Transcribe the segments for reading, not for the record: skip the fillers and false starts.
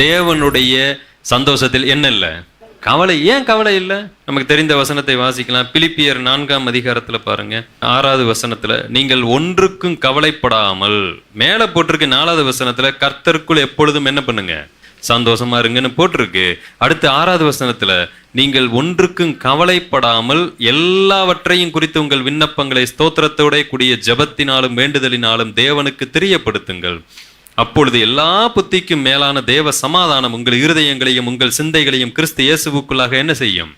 தேவனுடைய சந்தோஷத்தில் என்ன இல்லை? கவலை. ஏன் கவலை இல்லை? நமக்கு தெரிந்த வசனத்தை வாசிக்கலாம். பிலிப்பியர் 4ஆம் அதிகாரத்தில் பாருங்க, 6வது வசனத்துல, நீங்கள் ஒன்றுக்கும் கவலைப்படாமல், மேல போட்டிருக்கு 4வது வசனத்துல, கர்த்தருக்குள் எப்பொழுதும் என்ன பண்ணுங்க, சந்தோஷமா இருங்கன்னு போட்டிருக்கு. அடுத்து 6வது வசனத்துல, நீங்கள் ஒன்றுக்கும் கவலைப்படாமல் எல்லாவற்றையும் குறித்து உங்கள் விண்ணப்பங்களை ஸ்தோத்திரத்தோட கூடிய ஜெபத்தினாலும் வேண்டுதலினாலும் தேவனுக்கு தெரியப்படுத்துங்கள். அப்பொழுது எல்லா புத்திக்கும் மேலான தேவ சமாதானம் உங்கள் இருதயங்களையும் உங்கள் சிந்தைகளையும் கிறிஸ்து இயேசுவுக்குள்ளாக என்ன செய்யும்,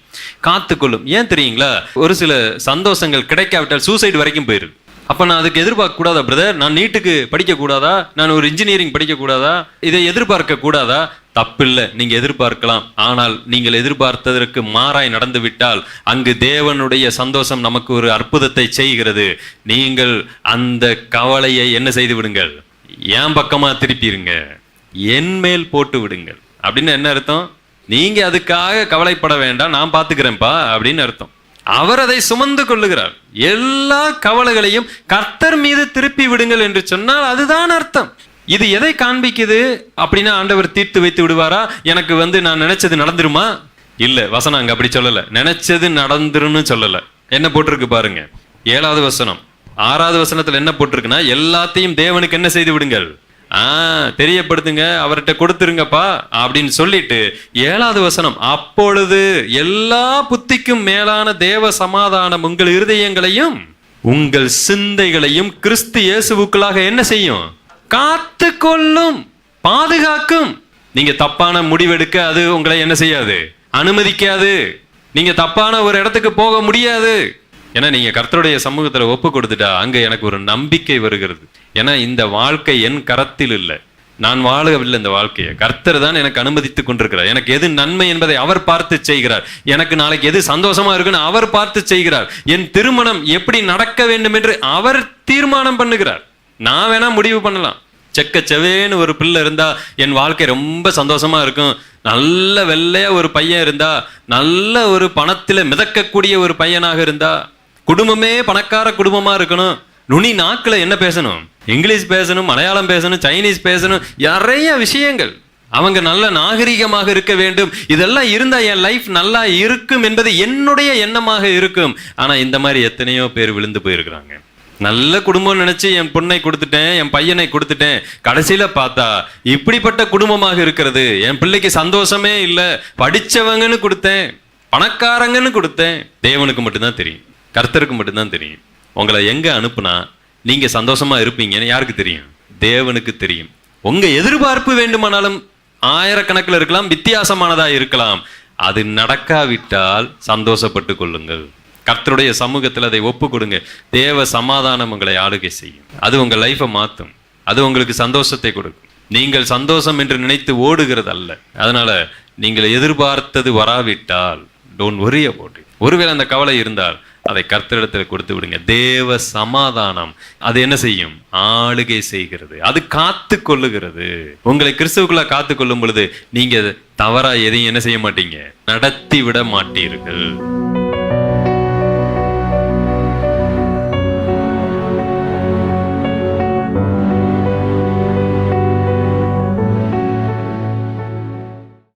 காத்துக்கொள்ளும். ஏன் தெரியுங்களா? ஒரு சில சந்தோஷங்கள் கிடைக்காவிட்டால் சூசைடு வரைக்கும் போயிருக்கு. அப்ப நான் அதுக்கு எதிர்பார்க்க கூடாதா பிரதர்? நான் நீட்டுக்கு படிக்க கூடாதா? நான் ஒரு இன்ஜினியரிங் படிக்க கூடாதா? இதை எதிர்பார்க்க கூடாதா? தப்பில்லை, நீங்க எதிர்பார்க்கலாம். ஆனால் நீங்கள் எதிர்பார்த்ததற்கு மாறாய் நடந்து விட்டால் அங்கு தேவனுடைய சந்தோஷம் நமக்கு ஒரு அற்புதத்தை செய்கிறது. நீங்கள் அந்த கவலையை என்ன செய்து விடுங்கள், என் பக்கமா திருப்பிடுங்க, என் மேல் போட்டு விடுங்கள். அப்படின்னு என்ன அர்த்தம்? நீங்க அதுக்காக கவலைப்பட வேண்டாம், நான் பாத்துக்கிறேன்ப்பா அப்படின்னு அர்த்தம். அவர் அதை சுமந்து கொள்ளுகிறார். எல்லா கவலைகளையும் கர்த்தர் மீது திருப்பி விடுங்கள் என்று சொன்னால் அதுதான் அர்த்தம். இது எதை காண்பிக்குது அப்படின்னா, ஆண்டவர் தீர்த்து வைத்து விடுவாரா? எனக்கு நான் நினைச்சது நடந்துருமா? இல்ல, வசனம் அங்க அப்படி சொல்லல. நினைச்சது நடந்துருன்னு சொல்லல. என்ன போட்டிருக்கு பாருங்க, 7வது வசனம். 6வது வசனத்துல என்ன போட்டிருக்குன்னா, எல்லாத்தையும் தேவனுக்கு என்ன செய்து விடுங்கள், தெரியப்படுத்துங்க, அவர்கிட்ட கொடுத்துருங்கப்பா அப்படின்னு சொல்லிட்டு 7வது வசனம், அப்பொழுது எல்லா புத்திக்கும் மேலான தேவ சமாதானம் உங்கள் இருதயங்களையும் உங்கள் சிந்தைகளையும் கிறிஸ்து இயேசுவுக்குள்ளாக என்ன செய்யும், காத்து கொள்ளும், பாதுகாக்கும். நீங்க தப்பான முடிவெடுக்க அது உங்களை என்ன செய்யாது, அனுமதிக்காது. நீங்க தப்பான ஒரு இடத்துக்கு போக முடியாது. ஏன்னா நீங்க கர்த்தருடைய சமூகத்துல ஒப்பு கொடுத்துட்டா அங்க எனக்கு ஒரு நம்பிக்கை வருகிறது. ஏன்னா இந்த வாழ்க்கை என் கரத்தில் இல்லை, நான் வாழவில்லை இந்த வாழ்க்கையை. கர்த்தர் தான் எனக்கு அனுமதித்துக் கொண்டிருக்கிறார். எனக்கு எது நன்மை என்பதை அவர் பார்த்து செய்கிறார். எனக்கு நாளைக்கு எது சந்தோஷமா இருக்குன்னு அவர் பார்த்து செய்கிறார். என் திருமணம் எப்படி நடக்க வேண்டும் என்று அவர் தீர்மானம் பண்ணுகிறார். நான் வேணா முடிவு பண்ணலாம். செக்க செவேன்னு ஒரு பிள்ளை இருந்தா என் வாழ்க்கை ரொம்ப சந்தோஷமா இருக்கும். நல்ல வெள்ளையா ஒரு பையன் இருந்தா, நல்ல ஒரு பணத்துல மிதக்கக்கூடிய ஒரு பையனாக இருந்தா, குடும்பமே பணக்கார குடும்பமா இருக்கணும். நுனி நாக்குல என்ன பேசணும், இங்கிலீஷ் பேசணும், மலையாளம் பேசணும், சைனீஸ் பேசணும், நிறைய விஷயங்கள். அவங்க நல்ல நாகரிகமாக இருக்க வேண்டும். இதெல்லாம் இருந்தா என் லைஃப் நல்லா இருக்கும் என்பது என்னுடைய எண்ணமாக இருக்கும். ஆனா இந்த மாதிரி எத்தனையோ பேர் விழுந்து போயிருக்கிறாங்க. நல்ல குடும்பம் நினைச்சு என் பொண்ணை கொடுத்துட்டேன், என் பையனை கொடுத்துட்டேன். கடைசியில பார்த்தா இப்படிப்பட்ட குடும்பமாக இருக்கிறது. என் பிள்ளைக்கு சந்தோஷமே இல்லை. படிச்சவங்கன்னு கொடுத்தேன், பணக்காரங்கன்னு கொடுத்தேன். தேவனுக்கு மட்டும்தான் தெரியும், கர்த்தருக்கு மட்டும்தான் தெரியும். உங்களை எங்க அனுப்புனா நீங்க சந்தோஷமா இருப்பீங்கன்னு யாருக்கு தெரியும்? தேவனுக்கு தெரியும். உங்க எதிர்பார்ப்பு வேண்டுமானாலும் ஆயிரக்கணக்கில் இருக்கலாம், வித்தியாசமானதா இருக்கலாம். அது நடக்காவிட்டால் சந்தோஷப்பட்டு கொள்ளுங்கள். கர்த்தருடைய சமூகத்தில் அதை ஒப்பு கொடுங்க. தேவ சமாதானம் உங்களை ஆளுகை செய்யும். அது உங்க லைஃபை மாற்றும். அது உங்களுக்கு சந்தோஷத்தை கொடுக்கும். நீங்கள் சந்தோஷம் என்று நினைத்து ஓடுகிறது அல்ல. அதனால நீங்கள் எதிர்பார்த்தது வராவிட்டால் டோன்ட் வரி அபௌட் இட். ஒருவேளை அந்த கவலை இருந்தால் அதை கர்த்தரிடத்தில் கொடுத்து விடுங்க. தேவ சமாதானம் அது என்ன செய்யும், ஆளுகை செய்கிறது. அது காத்து கொள்ளுகிறது. உங்களை கிறிஸ்துவுக்குள்ள காத்து கொள்ளும் பொழுது நீங்க தவறா எதையும் என்ன செய்ய மாட்டீங்க, நடத்தி விட மாட்டீர்கள்.